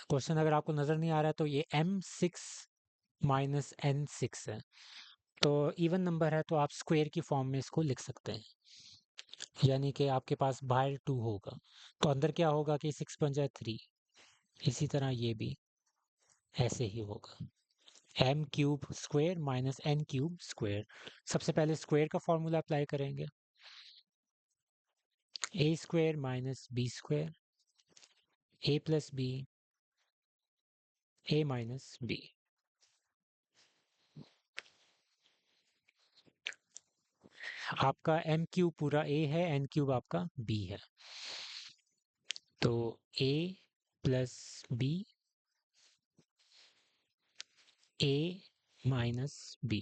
Question अगर आपको नजर नहीं आ रहा है तो ये M6 माइनस N6 है। तो इवन नंबर है तो आप स्क्वायर की फॉर्म में इसको लिख सकते हैं, यानी कि आपके पास बाहर 2 होगा तो अंदर क्या होगा कि 6 बन जाए 3। इसी तरह ये भी ऐसे ही होगा, m cube square minus n cube square. सबसे पहले स्क्वायर का फॉर्मूला अप्लाई करेंगे, a square minus b square, a plus b, a minus b. आपका एम क्यूब पूरा ए है, एन क्यूब आपका बी है, तो a plus b, a minus b.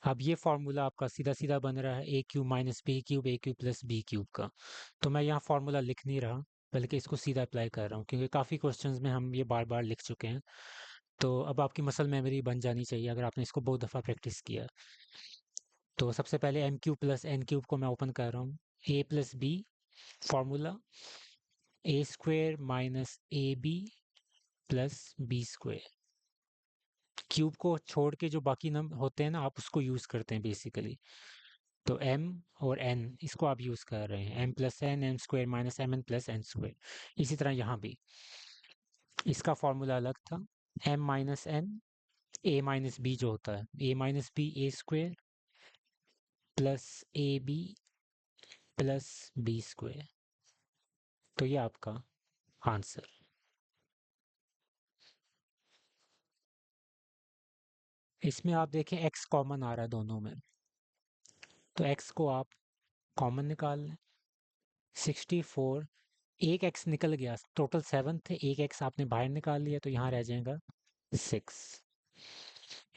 अब ये फॉर्मूला आपका सीधा सीधा बन रहा है a cube minus b cube, a cube plus b cube का। तो मैं यहाँ फॉर्मूला लिख नहीं रहा, बल्कि इसको सीधा अप्लाई कर रहा हूँ, क्योंकि काफ़ी क्वेश्चंस में हम ये बार बार लिख चुके हैं। तो अब आपकी मसल मेमोरी बन जानी चाहिए अगर आपने इसको बहुत दफ़ा प्रैक्टिस किया। तो सबसे पहले m cube plus n cube को मैं ओपन कर रहा हूँ, a plus b formula, a square minus a b plus b square. Cube को छोड़ के जो बाकी नंबर होते हैं ना, आप उसको यूज़ करते हैं बेसिकली। तो m और n इसको आप यूज़ कर रहे हैं, m plus n, m square minus m n plus n square. इसी तरह यहाँ भी इसका फॉर्मूला अलग था, m minus n, a minus b जो होता है, a minus b a square plus a b plus b square. तो ये आपका आंसर। इसमें आप देखें x कॉमन आ रहा है दोनों में, तो x को आप कॉमन निकाल लें। 64, एक x निकल गया, टोटल 7 थे, एक x आपने बाहर निकाल लिया तो यहाँ रह जाएगा 6।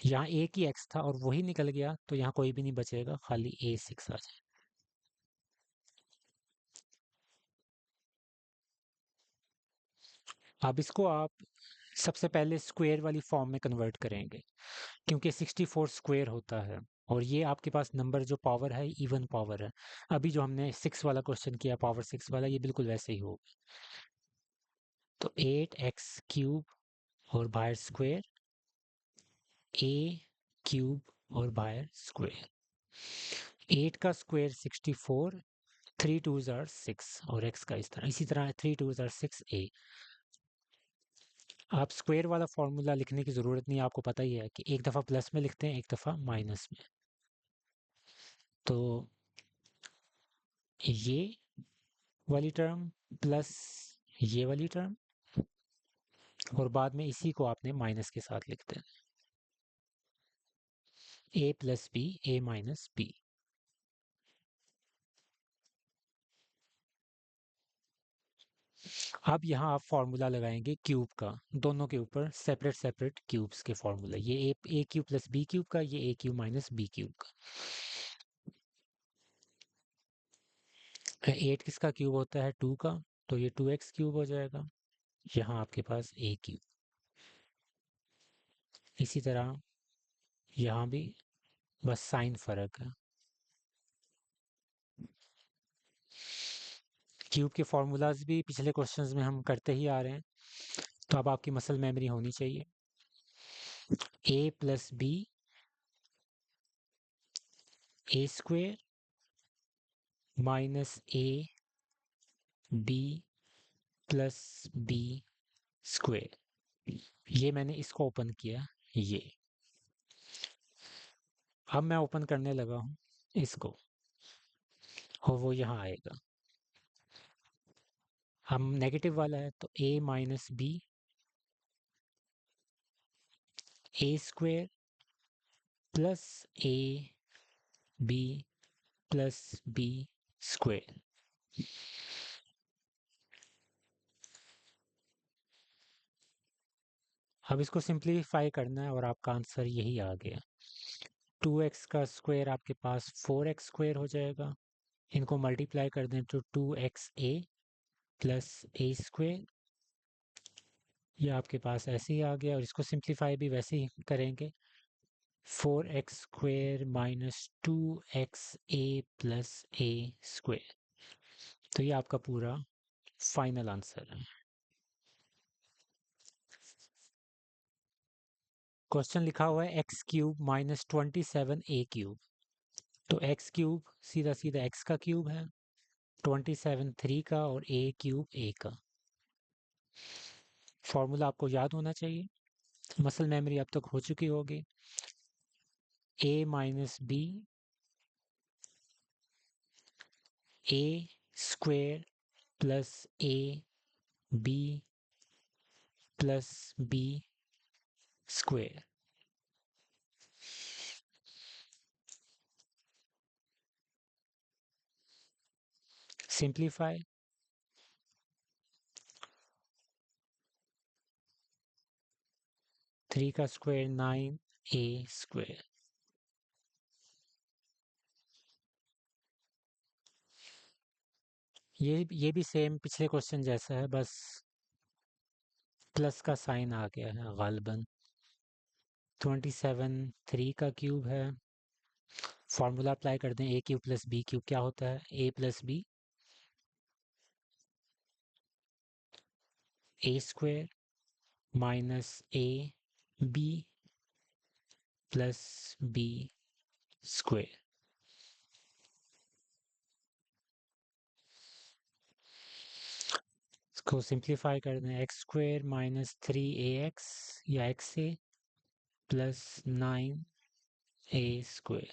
यहाँ एक ही x था और वही निकल गया तो यहाँ कोई भी नहीं बचेगा, खाली A6 आ जाए। अब इसको आप सबसे पहले स्क्वायर वाली फॉर्म में कन्वर्ट करेंगे, क्योंकि 64 स्क्वायर होता है और ये आपके पास नंबर जो पावर है इवन पावर है। अभी जो हमने 6 वाला क्वेश्चन किया पावर 6 वाला, ये बिल्कुल वैसे ही होगा। तो 8x क्यूब और बाहर स्क्वायर, ए क्यूब और बाहर स्क्वायर। 8 का स्क्वायर 64, 3 2s आर 6 और x का इस तरह, इसी तरह 3 2s आर 6a। आप स्क्वायर वाला फॉर्मूला लिखने की ज़रूरत नहीं है, आपको पता ही है कि एक दफ़ा प्लस में लिखते हैं, एक दफ़ा माइनस में। तो ये वाली टर्म प्लस ये वाली टर्म, और बाद में इसी को आपने माइनस के साथ लिखते हैं, ए plus b, a minus b. अब यहाँ आप फॉर्मूला लगाएंगे क्यूब का, दोनों के ऊपर सेपरेट सेपरेट क्यूब्स के फॉर्मूला, ये ए क्यूब प्लस बी क्यूब का, ये ए क्यूब माइनस बी क्यूब का। 8 किसका क्यूब होता है, 2 का, तो ये 2x क्यूब हो जाएगा। यहाँ आपके पास ए क्यूब। इसी तरह यहाँ भी बस साइन फर्क है। क्यूब के फॉर्मूलाज भी पिछले क्वेश्चंस में हम करते ही आ रहे हैं, तो अब आपकी मसल मेमोरी होनी चाहिए। A plus b, a square minus a b plus b square. ये मैंने इसको ओपन किया, ये अब मैं ओपन करने लगा हूँ इसको, और वो यहाँ आएगा। हम नेगेटिव वाला है तो a minus b, a square plus a b plus b square. अब इसको सिंप्लीफाई करना है और आपका आंसर यही आ गया। 2x का स्क्वायर आपके पास 4x स्क्वायर हो जाएगा, इनको मल्टीप्लाई कर दें तो 2xa प्लस ए स्क्वायर। ये आपके पास ऐसे ही आ गया, और इसको सिंप्लीफाई भी वैसे ही करेंगे, 4x² minus 2xa plus a²। तो ये आपका पूरा फाइनल आंसर है। क्वेश्चन लिखा हुआ है x³ माइनस 27a³। तो x³ सीधा सीधा x का क्यूब है, 27 3 का, और a³ a का। फॉर्मूला आपको याद होना चाहिए, मसल मेमोरी अब तक हो चुकी होगी। a minus b a² plus a b plus b²। Simplify, 3 का स्क्वायर 9a²। ये भी सेम पिछले क्वेश्चन जैसा है, बस प्लस का साइन आ गया है गालिबन। 27 3 का क्यूब है। फॉर्मूला अप्लाई कर दें, a³ प्लस b³ क्या होता है, a plus b a² minus a b plus b²। इसको सिंप्लीफाई कर दें, x² माइनस 3ax या xa प्लस 9a²।